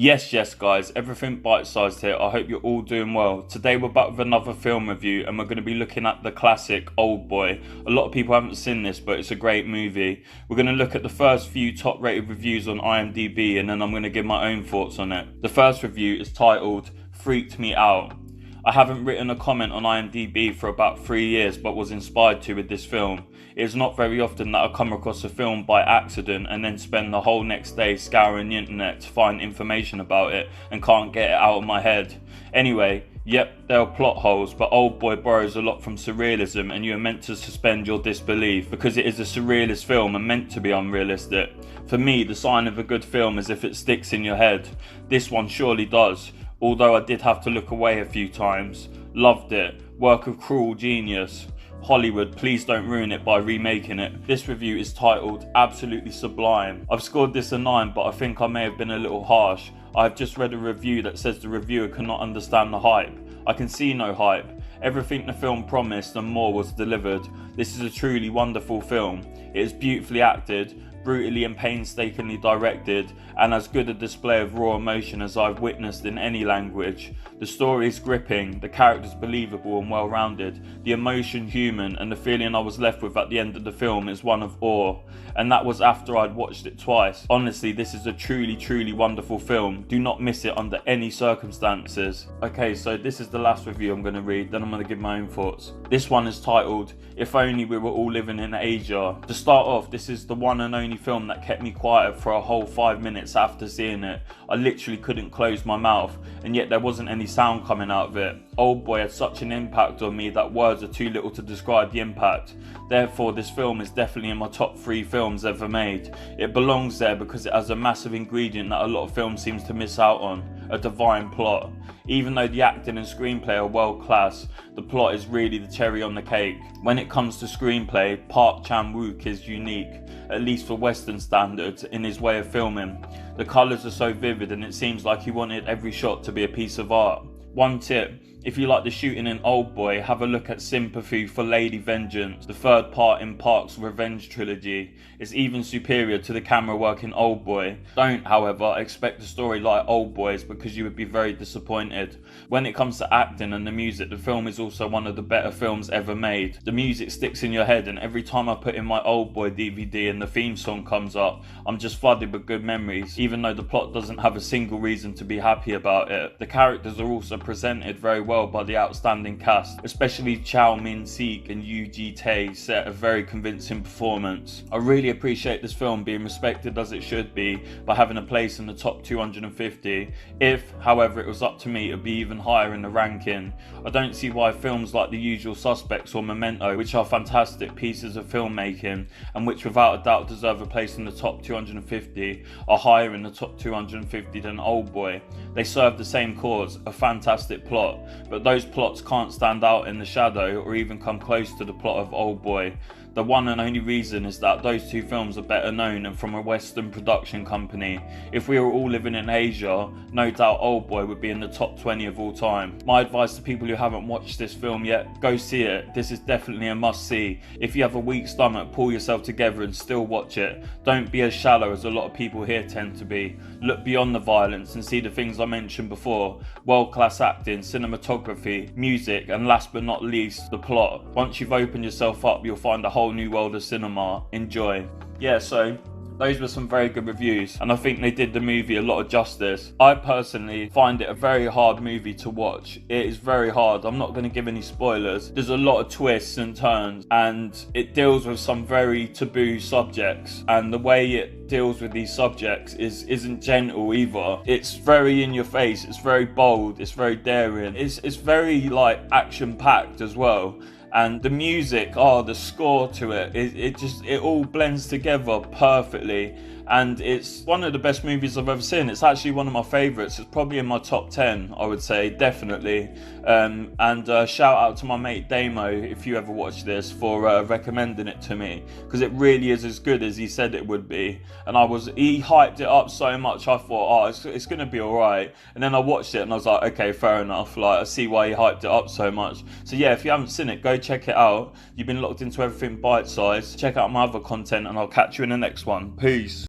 Yes, guys, everything bite-sized here. I hope you're all doing well. Today we're back with another film review and we're going to be looking at the classic Oldboy. A lot of people haven't seen this, but it's a great movie. We're going to look at the first few top-rated reviews on IMDb and then I'm going to give my own thoughts on it. The first review is titled Freaked Me Out. I haven't written a comment on IMDb for about 3 years, but was inspired to with this film. It is not very often that I come across a film by accident and then spend the whole next day scouring the internet to find information about it and can't get it out of my head. Anyway, yep, there are plot holes, but Oldboy borrows a lot from surrealism and you are meant to suspend your disbelief because it is a surrealist film and meant to be unrealistic. For me, the sign of a good film is if it sticks in your head. This one surely does. Although I did have to look away a few times. Loved it. Work of cruel genius. Hollywood, please don't ruin it by remaking it. This review is titled Absolutely Sublime. I've scored this a 9, but I think I may have been a little harsh. I've just read a review that says the reviewer cannot understand the hype. I can see no hype. Everything the film promised and more was delivered. This is a truly wonderful film. It is beautifully acted, brutally and painstakingly directed, and as good a display of raw emotion as I've witnessed in any language. The story is gripping, the characters believable and well-rounded, the emotion human, and the feeling I was left with at the end of the film is one of awe. And that was after I'd watched it twice. Honestly, this is a truly wonderful film. Do not miss it under any circumstances. Okay, so this is the last review I'm going to read, then I'm going to give my own thoughts. This one is titled If Only We Were All Living in Asia. To start off, this is the one and only film that kept me quiet for a whole 5 minutes after seeing it. I literally couldn't close my mouth, and yet there wasn't any sound coming out of it. Oldboy had such an impact on me that words are too little to describe the impact. Therefore, this film is definitely in my top 3 films ever made. It belongs there because it has a massive ingredient that a lot of films seems to miss out on, a divine plot. Even though the acting and screenplay are world class, the plot is really the cherry on the cake. When it comes to screenplay, Park Chan-wook is unique, at least for Western standards, in his way of filming. The colours are so vivid and it seems like he wanted every shot to be a piece of art. One tip, if you like the shooting in Oldboy, have a look at Sympathy for Lady Vengeance, the third part in Park's Revenge trilogy. It's even superior to the camera work in Oldboy. Don't, however, expect a story like Oldboy's because you would be very disappointed. When it comes to acting and the music, the film is also one of the better films ever made. The music sticks in your head and every time I put in my Oldboy DVD and the theme song comes up, I'm just flooded with good memories, even though the plot doesn't have a single reason to be happy about it. The characters are also presented very well by the outstanding cast, especially Chow Min-sik and Yu Ji-tae set a very convincing performance. I really appreciate this film being respected as it should be by having a place in the top 250. If, however, it was up to me, it would be even higher in the ranking. I don't see why films like The Usual Suspects or Memento, which are fantastic pieces of filmmaking and which without a doubt deserve a place in the top 250, are higher in the top 250 than Oldboy. They serve the same cause, a fantastic plot, but those plots can't stand out in the shadow or even come close to the plot of Oldboy. The one and only reason is that those two films are better known and from a Western production company. If we were all living in Asia, no doubt Oldboy would be in the top 20 of all time. My advice to people who haven't watched this film yet, go see it. This is definitely a must-see. If you have a weak stomach, pull yourself together and still watch it. Don't be as shallow as a lot of people here tend to be. Look beyond the violence and see the things I mentioned before. World-class acting, cinematography, music, and last but not least, the plot. Once you've opened yourself up, you'll find a whole new world of cinema. Enjoy. Yeah, so those were some very good reviews and I think they did the movie a lot of justice. I personally find it a very hard movie to watch. It is very hard. I'm not going to give any spoilers. There's a lot of twists and turns and it deals with some very taboo subjects, and the way it deals with these subjects isn't gentle either. It's very in your face, it's very bold, it's very daring, it's very like action packed as well. And the music, the score to it, it all blends together perfectly. And it's one of the best movies I've ever seen. It's actually one of my favourites. It's probably in my top 10, I would say, definitely. And shout out to my mate Damo, if you ever watch this, for recommending it to me, because it really is as good as he said it would be. And he hyped it up so much, I thought, it's going to be alright. And then I watched it and I was like, okay, fair enough. Like, I see why he hyped it up so much. So yeah, if you haven't seen it, go check it out. You've been locked into everything bite-sized. Check out my other content and I'll catch you in the next one. Peace.